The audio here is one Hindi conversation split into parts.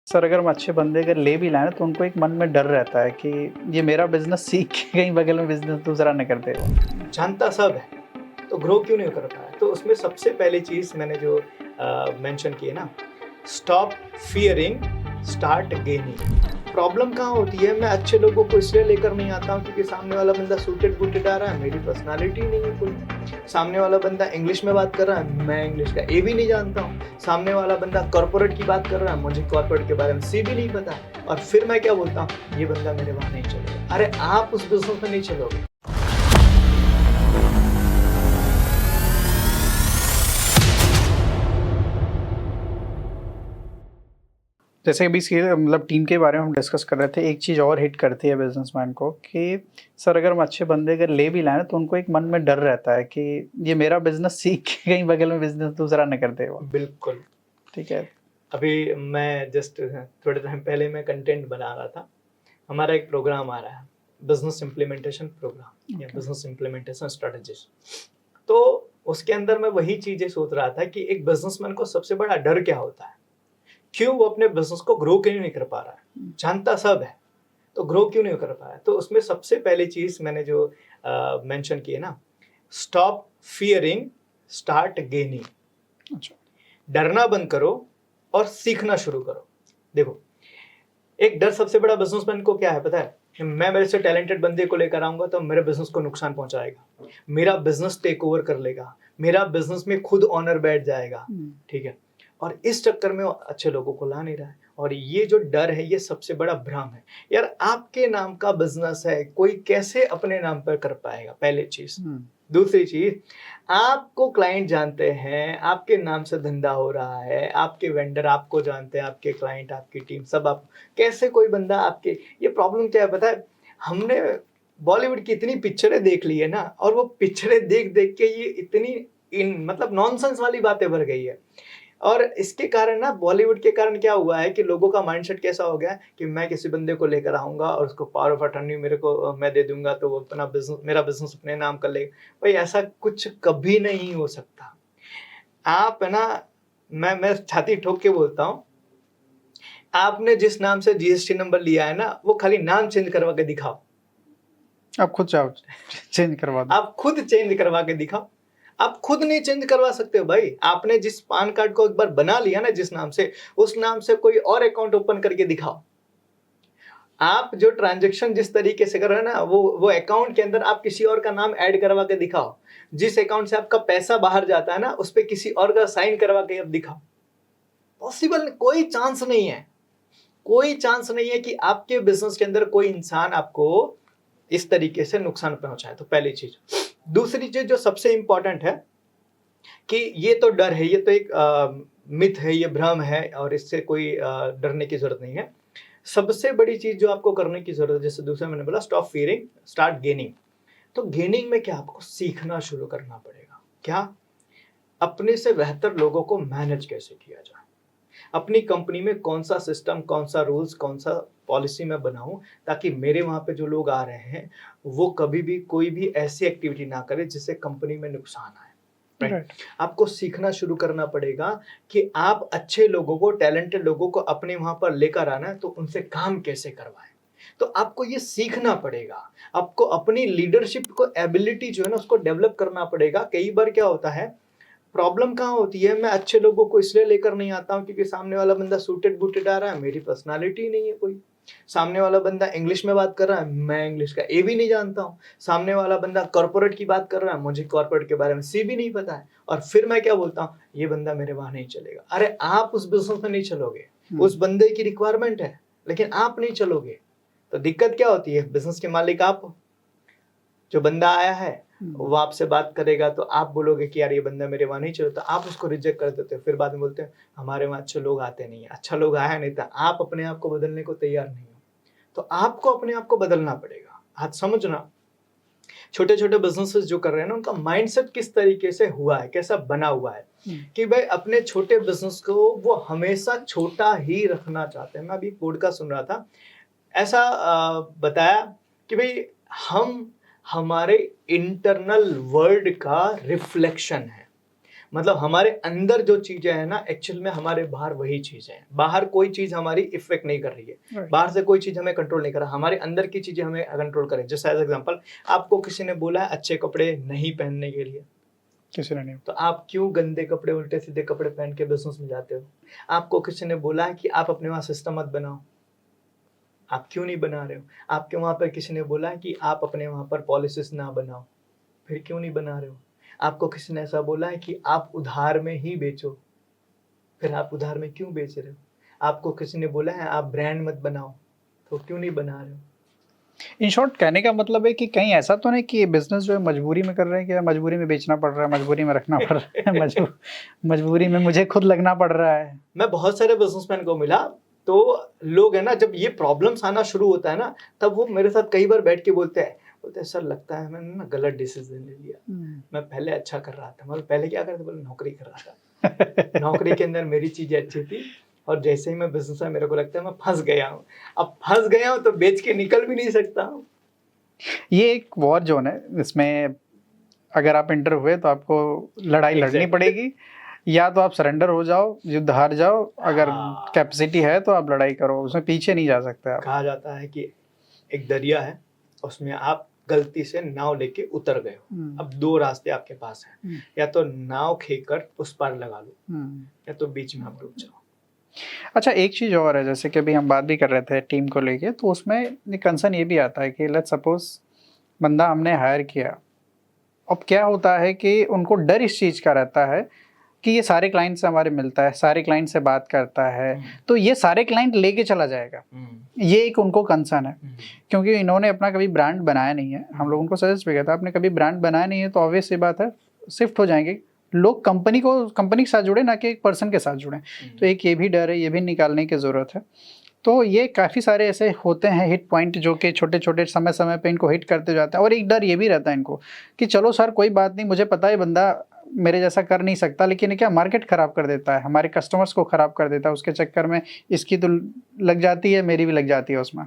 सर अगर हम अच्छे बंदे अगर ले भी लाएँ तो उनको एक मन में डर रहता है कि ये मेरा बिज़नेस सीख के कहीं बगल में बिज़नेस दूसरा ना कर दे वो। जानता सब है, तो ग्रो क्यों नहीं कर पाया? तो उसमें सबसे पहली चीज़ मैंने जो मेंशन की है ना, stop fearing, start gaining. Problem कहाँ होती है, मैं अच्छे लोगों को इसलिए लेकर नहीं आता हूँ क्योंकि सामने वाला बंदा सूटेड बूटेड आ रहा है, मेरी पर्सनैलिटी नहीं है कोई। सामने वाला बंदा इंग्लिश में बात कर रहा है, मैं इंग्लिश का ए भी नहीं जानता हूँ। सामने वाला बंदा कॉर्पोरेट की बात कर रहा है, मुझे कॉर्पोरेट के बारे में सी भी नहीं पता है। और फिर मैं क्या बोलता हूँ, ये बंदा मेरे वहाँ नहीं चलेगा। अरे आप उस बिज़नेस में नहीं चलोगे। जैसे अभी मतलब टीम के बारे में हम डिस्कस कर रहे थे, एक चीज़ और हिट करती है बिज़नेसमैन को कि सर अगर हम अच्छे बंदे अगर ले भी लाएँ तो उनको एक मन में डर रहता है कि ये मेरा बिज़नेस सीख के कहीं बगल में बिज़नेस दूसरा ना कर दे वो। बिल्कुल। ठीक है। अभी मैं जस्ट थोड़े टाइम पहले मैं कंटेंट बना रहा था। हमारा एक प्रोग्राम आ रहा है, बिजनेस इम्प्लीमेंटेशन प्रोग्राम या बिजनेस इम्प्लीमेंटेशन स्ट्रेटजीज। तो उसके अंदर मैं वही चीजें सोच रहा था कि एक बिजनेसमैन को सबसे बड़ा डर क्या होता है, क्यों वो अपने बिजनेस को ग्रो क्यों नहीं कर पा रहा है। जानता सब है, तो ग्रो क्यों नहीं कर पा रहा है। तो उसमें सबसे पहली चीज मैंने जो मेंशन की है ना, स्टॉप फियरिंग, स्टार्ट गेनिंग। अच्छा। डरना बंद करो और सीखना शुरू करो। देखो, एक डर सबसे बड़ा बिजनेसमैन को क्या है पता है, मैं मेरे से टैलेंटेड बंदे को लेकर आऊंगा तो मेरे बिजनेस को नुकसान पहुंचाएगा, मेरा बिजनेस टेक ओवर कर लेगा, मेरा बिजनेस में खुद ऑनर बैठ जाएगा। ठीक है, और इस चक्कर में वो अच्छे लोगों को ला नहीं रहा है। और ये जो डर है ये सबसे बड़ा भ्रम है। यार आपके नाम का बिजनेस है, कोई कैसे अपने नाम पर कर पाएगा, पहली चीज। दूसरी चीज, आपको क्लाइंट जानते हैं, आपके नाम से धंधा हो रहा है, आपके वेंडर आपको जानते हैं, आपके क्लाइंट, आपकी टीम सब आप, कैसे कोई बंदा आपके, ये प्रॉब्लम क्या है पता है, हमने बॉलीवुड की इतनी पिक्चरें देख ली है ना, और वो पिक्चरें देख देख के ये इतनी मतलब नॉनसेंस वाली बातें भर गई है। और इसके कारण ना, बॉलीवुड के कारण क्या हुआ है कि लोगों का माइंडसेट कैसा हो गया है कि मैं किसी बंदे को लेकर आऊंगा और उसको पावर ऑफ अटर्नी मेरे को मैं दे दूंगा तो वो अपना बिजनेस, मेरा बिजनेस अपने नाम कर लेगा। भाई ऐसा कुछ कभी नहीं हो सकता। आप है ना, मैं छाती ठोक के बोलता हूँ, आपने जिस नाम से जीएसटी नंबर लिया है ना, वो खाली नाम चेंज करवा के दिखाओ। आप खुद चाहो चेंज करवा दो। आप खुद चेंज करवा के दिखाओ। आप खुद नहीं चेंज करवा सकते हो भाई। आपने जिस पान कार्ड को एक बार बना लिया ना जिस नाम से, उस नाम से कोई और अकाउंट ओपन करके दिखाओ। आप जो ट्रांजैक्शन जिस तरीके से कर रहे हैं ना, वो अकाउंट के अंदर आप किसी और का नाम ऐड करवा के दिखाओ। जिस अकाउंट से आपका पैसा बाहर जाता है ना, उस पे किसी और का साइन करवा के अब दिखाओ। पॉसिबल, कोई चांस नहीं है। कोई चांस नहीं है कि आपके बिजनेस के अंदर कोई इंसान आपको इस तरीके से नुकसान पहुंचाए। तो पहली चीज। दूसरी चीज जो सबसे इंपॉर्टेंट है कि ये तो डर है, ये तो एक मिथ है, ये भ्रम है और इससे कोई डरने की जरूरत नहीं है। सबसे बड़ी चीज जो आपको करने की जरूरत है, जैसे दूसरा मैंने बोला, स्टॉप फियरिंग, स्टार्ट गेनिंग। तो गेनिंग में क्या, आपको सीखना शुरू करना पड़ेगा। क्या? अपने से बेहतर लोगों को मैनेज कैसे किया जाए, अपनी कंपनी में कौन सा सिस्टम, कौन सा रूल्स, कौन सा पॉलिसी मैं बनाऊं ताकि मेरे वहां पे जो लोग आ रहे हैं वो कभी भी कोई भी ऐसी एक्टिविटी ना करे जिससे कंपनी में नुकसान आए। राइट। आपको सीखना शुरू करना पड़ेगा कि आप अच्छे लोगों को, टैलेंटेड लोगों को अपने वहां पर लेकर आना है तो उनसे काम कैसे करवाएं। तो आपको ये सीखना पड़ेगा। आपको अपनी लीडरशिप को एबिलिटी जो है ना उसको डेवलप करना पड़ेगा। कई बार क्या होता है, प्रॉब्लम कहाँ होती है, मैं अच्छे लोगों को इसलिए लेकर नहीं आता हूँ क्योंकि सामने वाला बंदा सूटेड बूटेड आ रहा है, मेरी पर्सनालिटी नहीं है कोई। सामने वाला बंदा इंग्लिश में बात कर रहा है, मैं इंग्लिश का ए भी नहीं जानता हूँ। सामने वाला बंदा कॉर्पोरेट की बात कर रहा है, मुझे कॉर्पोरेट के बारे में सी भी नहीं पता है। और फिर मैं क्या बोलता हूँ, ये बंदा मेरे वहां नहीं चलेगा। अरे आप उस बिजनेस में नहीं चलोगे, उस बंदे की रिक्वायरमेंट है लेकिन आप नहीं चलोगे। तो दिक्कत क्या होती है, बिजनेस के मालिक आप हो। जो बंदा आया है वो आपसे बात करेगा तो आप बोलोगे कि यार ये बंदा मेरे वहां नहीं चलो, तो आप उसको रिजेक्ट कर देते हो। फिर बाद में बोलते हैं हमारे वहां अच्छे लोग आते नहीं है। अच्छा लोग आया नहीं था, आप अपने आप को बदलने को तैयार नहीं हो। तो आपको अपने आप को बदलना पड़ेगा। आज समझना, छोटे छोटे बिजनेसेस जो कर रहे हैं ना, उनका माइंडसेट किस तरीके से हुआ है, कैसा बना हुआ है कि भाई अपने छोटे बिजनेस को वो हमेशा छोटा ही रखना चाहते हैं। मैं अभी पॉडकास्ट सुन रहा था, ऐसा बताया कि भाई हम हमारे इंटरनल वर्ल्ड का रिफ्लेक्शन है। मतलब हमारे अंदर जो चीजें हैं ना, एक्चुअल में हमारे बाहर वही चीजें हैं। बाहर कोई चीज हमारी इफेक्ट नहीं कर रही है, Right. बाहर से कोई चीज हमें कंट्रोल नहीं कर रहा, हमारे अंदर की चीजें हमें कंट्रोल करें। जैसे एज एग्जांपल, आपको किसी ने बोला है अच्छे कपड़े नहीं पहनने के लिए, किसी ने नहीं। तो आप क्यों गंदे कपड़े, उल्टे सीधे कपड़े पहन के बिजनेस में जाते हो? आपको किसी ने बोला है कि आप अपने वहां सिस्टम मत बनाओ, आप क्यों नहीं बना रहे हो? आपके वहां पर किसी ने बोला है कि आप अपने वहां पर पॉलिसीज ना बनाओ, फिर क्यों नहीं बना रहे हो? आपको किसी ने ऐसा बोला है कि आप उधार में ही बेचो, फिर आप उधार में क्यों बेच रहे हो? आपको किसी ने बोला है आप ब्रांड मत बनाओ, तो क्यों नहीं बना रहे हो? इन शॉर्ट कहने का मतलब है कि कहीं ऐसा तो नहीं कि ये बिजनेस जो है मजबूरी में कर रहे हैं, कि यार मजबूरी में बेचना पड़ रहा है, मजबूरी में रखना पड़ रहा है, मजबूरी में मुझे खुद लगना पड़ रहा है। मैं बहुत सारे बिजनेसमैन को मिला, तो लोग है ना, जब ये प्रॉब्लम्स आना शुरू होता है ना, तब वो मेरे साथ कई बार बैठ के बोलते हैं सर लगता है मैंने ना गलत डिसीजन ले लिया, मैं पहले अच्छा कर रहा था। मतलब पहले क्या कर रहा था? बोले नौकरी कर रहा था, नौकरी के अंदर मेरी चीजें अच्छी थी, और जैसे ही मैं बिजनेस में, मेरे को लगता है मैं फंस गया हूँ। अब फंस गया हूँ तो बेच के निकल भी नहीं सकता हूँ। ये एक वॉर जोन है, इसमें अगर आप इंटर हुए तो आपको लड़ाई लड़नी पड़ेगी, या तो आप सरेंडर हो जाओ, युद्ध हार जाओ, अगर हाँ। कैपेसिटी है तो आप लड़ाई करो, उसमें पीछे नहीं जा सकते आप। कहा जाता है कि एक दरिया है, उसमें आप गलती से नाव लेके उतर गए हो, अब दो रास्ते आपके पास हैं, या तो नाव खेकर उस पार लगा लो, या तो बीच में आप डूब जाओ। अच्छा, एक चीज़ और है, जैसे कि अभी हम बात भी कर रहे थे टीम को लेके, तो उसमें एक कंसर्न ये भी आता है कि लेट्स सपोज बंदा हमने हायर किया, अब क्या होता है कि उनको डर इस चीज़ का रहता है कि ये सारे क्लाइंट से हमारे मिलता है, सारे क्लाइंट से बात करता है, तो ये सारे क्लाइंट लेके चला जाएगा, ये एक उनको कंसर्न है। क्योंकि इन्होंने अपना कभी ब्रांड बनाया नहीं है, हम लोग उनको सजेस्ट भी किया था, आपने कभी ब्रांड बनाया नहीं है तो ऑब्वियस सी बात है शिफ्ट हो जाएंगे लोग, कंपनी के साथ जुड़े, ना कि एक पर्सन के साथ जुड़े। तो एक ये भी डर है, ये भी निकालने की ज़रूरत है। तो ये काफ़ी सारे ऐसे होते हैं हिट पॉइंट जो कि छोटे छोटे समय समय पे इनको हिट करते जाते हैं। और एक डर ये भी रहता है इनको कि चलो सर कोई बात नहीं, मुझे पता है बंदा मेरे जैसा कर नहीं सकता, लेकिन क्या मार्केट ख़राब कर देता है, हमारे कस्टमर्स को ख़राब कर देता है, उसके चक्कर में इसकी तो लग जाती है, मेरी भी लग जाती है उसमें।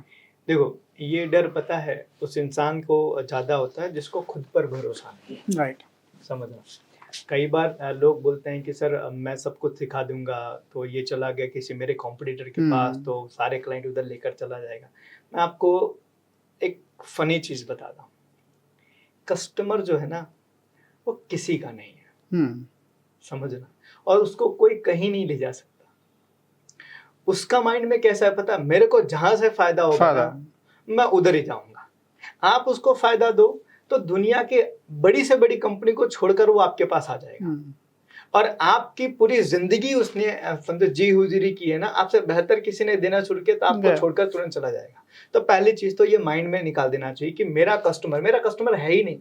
देखो, ये डर पता है उस इंसान को ज़्यादा होता है जिसको खुद पर भरोसा नहीं है। राइट। समझना, कई बार लोग बोलते हैं कि सर मैं सब कुछ सिखा दूंगा, तो ये चला गया किसी मेरे कॉम्पिटिटर के पास तो सारे क्लाइंट उधर लेकर चला जाएगा। मैं आपको एक फनी चीज़ बताता हूँ, कस्टमर जो है ना वो किसी का नहीं है, समझना, और उसको कोई कहीं नहीं ले जा सकता। उसका माइंड में कैसा है पता है? मेरे को जहां से फायदा होगा ना, मैं उधर ही जाऊंगा। आप उसको फायदा दो तो दुनिया के बड़ी से बड़ी कंपनी को छोड़कर वो आपके पास आ जाएगा, और आपकी पूरी जिंदगी उसने समझो जी हुजूरी की है ना, आपसे बेहतर किसी ने देना शुरू किया तो आपको छोड़कर तुरंत चला जाएगा। तो पहली चीज तो ये माइंड में निकाल देना चाहिए कि मेरा कस्टमर है ही नहीं,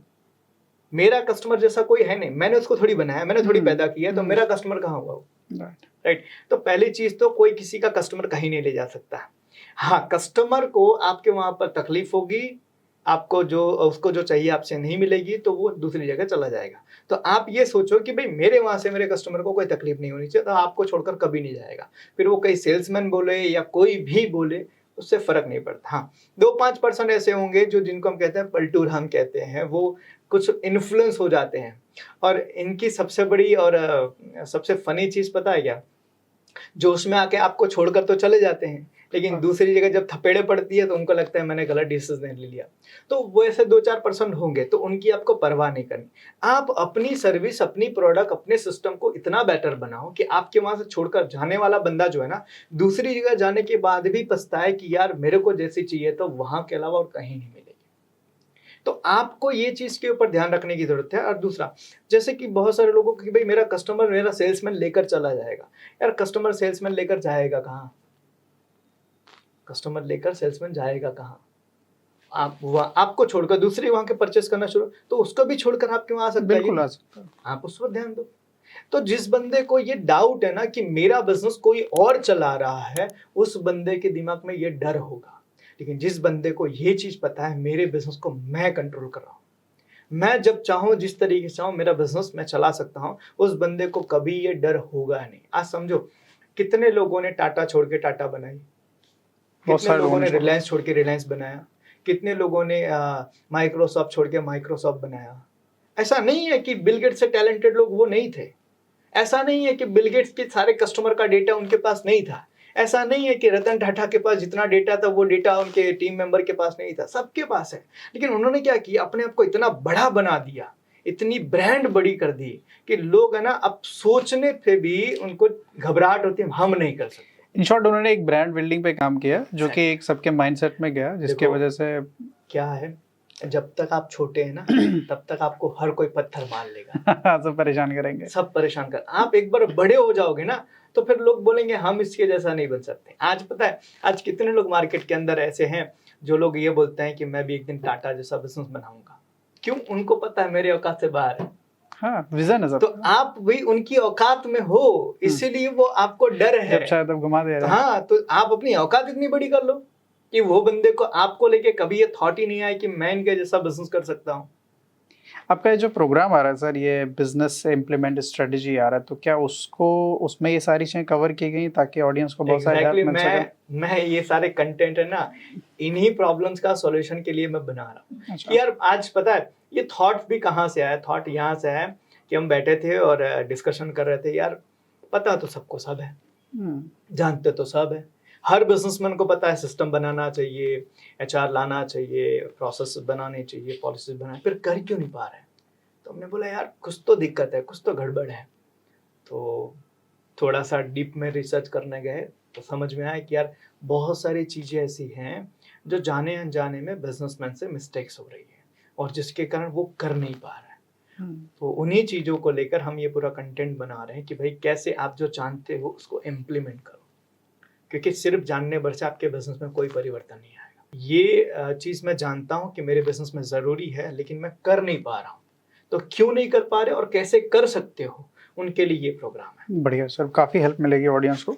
मेरा कस्टमर जैसा कोई है नहीं, मैंने उसको थोड़ी बनाया, मैंने थोड़ी पैदा किया, तो मेरा कस्टमर कहाँ हुआ वो? राइट। तो पहली चीज तो कोई किसी का कस्टमर कहीं नहीं ले जा सकता। हाँ, कस्टमर को आपके वहां पर तकलीफ होगी, आपको जो उसको जो चाहिए आपसे नहीं मिलेगी, तो वो दूसरी जगह चला जाएगा। तो आप ये सोचो कि भाई मेरे वहां से मेरे कस्टमर को कोई तकलीफ नहीं होनी चाहिए, तो आपको छोड़कर कभी नहीं जाएगा। फिर वो कई सेल्समैन बोले या कोई भी बोले, उससे फर्क नहीं पड़ता। हाँ, 2-5% ऐसे होंगे जो जिनको हम कहते हैं पलटूर, हम कहते हैं, वो कुछ इन्फ्लुएंस हो जाते हैं। और इनकी सबसे बड़ी और सबसे फनी चीज पता है क्या? जो उसमें आके आपको छोड़कर तो चले जाते हैं, लेकिन दूसरी जगह जब थपेड़े पड़ती है तो उनको लगता है मैंने गलत डिसीजन ले लिया। तो वो ऐसे 2-4% होंगे, तो उनकी आपको परवाह नहीं करनी। आप अपनी सर्विस, अपनी प्रोडक्ट, अपने सिस्टम को इतना बेटर बनाओ कि आपके वहां से छोड़कर जाने वाला बंदा जो है ना, दूसरी जगह जाने के बाद भी पछताए कि यार मेरे को जैसी चाहिए तो वहां के अलावा और कहीं नहीं मिलेगी। तो आपको ये चीज के ऊपर ध्यान रखने की जरूरत है। और दूसरा, जैसे कि बहुत सारे लोगों को कि भाई मेरा कस्टमर मेरा सेल्समैन लेकर चला जाएगा। यार कस्टमर सेल्समैन लेकर जाएगा कहाँ? कस्टमर लेकर सेल्समैन जाएगा कहाँ? आपको छोड़कर दूसरे वहां के परचेस करना शुरू, तो उसको भी छोड़कर आपके वहां आ सकता है। बिल्कुल आ सकता है। आप उस पर ध्यान दो। तो जिस बंदे को ये डाउट है ना कि मेरा बिजनेस कोई और चला रहा है, उस बंदे के दिमाग में ये डर होगा। लेकिन जिस बंदे को ये चीज पता है मेरे बिजनेस को मैं कंट्रोल कर रहा हूँ, मैं जब चाहूं जिस तरीके से चाहूं मेरा बिजनेस मैं चला सकता हूं, उस बंदे को कभी ये डर होगा नहीं। आज समझो कितने लोगों ने टाटा छोड़ के टाटा बनाई, कितने लोगों ने रिलायंस छोड़ के रिलायंस बनाया, कितने लोगों ने माइक्रोसॉफ्ट छोड़ के माइक्रोसॉफ्ट बनाया। ऐसा नहीं है कि बिल गेट्स से टैलेंटेड लोग वो नहीं थे, ऐसा नहीं है कि बिल गेट्स के सारे कस्टमर का डेटा उनके पास नहीं था, ऐसा नहीं है कि रतन टाटा के पास जितना डेटा था वो डेटा उनके टीम मेंबर के पास नहीं था, सबके पास है। लेकिन उन्होंने क्या किया, अपने आप को इतना बड़ा बना दिया, इतनी ब्रांड बड़ी कर दी कि लोग है ना अब सोचने पे भी उनको घबराहट होती है, हम नहीं कर सकते। इन शॉर्ट उन्होंने एक ब्रांड बिल्डिंग पे काम किया जो कि एक सबके माइंडसेट में गया, जिसके देखो, वजह से क्या है, जब तक आप छोटे हैं ना तब तक आपको हर कोई पत्थर मार लेगा, सब परेशान करेंगे। सब परेशान कर। आप एक बार बड़े हो जाओगे ना तो फिर लोग बोलेंगे हम इसके जैसा नहीं बन सकते। आज पता है आज कितने लोग मार्केट के अंदर ऐसे हैं जो लोग ये बोलते हैं कि मैं भी एक दिन टाटा जैसा बिजनेस बनाऊंगा। क्यों? उनको पता है मेरे औकात से बाहर है। हाँ, विजन है सब। तो आप भी उनकी औकात में हो, इसीलिए वो आपको डर है। जब चाहे तब घुमा दे रहा है। हाँ, तो आप अपनी औकात इतनी बड़ी कर लो कि वो बंदे को आपको लेके कभी ये थॉट ही नहीं आए कि मैं इनके जैसा बिजनेस कर सकता हूँ। आपका ये जो प्रोग्राम आ रहा है सर, ये बिजनेस इम्प्लीमेंट स्ट्रेटजी आ रहा है, तो क्या उसको उसमें ये सारी चीजें कवर की गई ताकि ऑडियंस को बहुत सारी हेल्प मिल सके? मैं ये सारे कंटेंट है ना इन्हीं प्रॉब्लम्स का सॉल्यूशन के लिए मैं बना रहा हूँ। अच्छा। यार आज पता है ये थॉट भी कहाँ से आया, थॉट यहाँ से है कि हम बैठे थे और डिस्कशन कर रहे थे, यार पता तो सबको सब है, जानते तो सब है, हर बिजनेसमैन को पता है सिस्टम बनाना चाहिए, एचआर लाना चाहिए, प्रोसेस बनाने चाहिए, पॉलिसीज बनाने, फिर कर क्यों नहीं पा रहे हैं? तो हमने बोला यार कुछ तो दिक्कत है, कुछ तो गड़बड़ है। तो थोड़ा सा डीप में रिसर्च करने गए तो समझ में आया कि यार बहुत सारी चीज़ें ऐसी हैं जो जाने अनजाने में बिजनेसमैन से मिस्टेक्स हो रही है और जिसके कारण वो कर नहीं पा रहे हैं। तो उन्हीं चीज़ों को लेकर हम ये पूरा कंटेंट बना रहे हैं कि भाई कैसे आप जो जानते हो उसको इम्प्लीमेंट करो, क्योंकि सिर्फ जानने भर से आपके बिजनेस में कोई परिवर्तन नहीं आएगा। ये चीज़ मैं जानता हूँ कि मेरे बिजनेस में ज़रूरी है लेकिन मैं कर नहीं पा रहा हूँ, तो क्यों नहीं कर पा रहे और कैसे कर सकते हो, उनके लिए ये प्रोग्राम है। बढ़िया सर, काफ़ी हेल्प मिलेगी ऑडियंस को,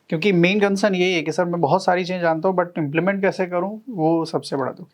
क्योंकि मेन कंसर्न यही है कि सर मैं बहुत सारी चीज़ें जानता हूँ बट इम्प्लीमेंट कैसे करूँ वो सबसे बड़ा दुख है।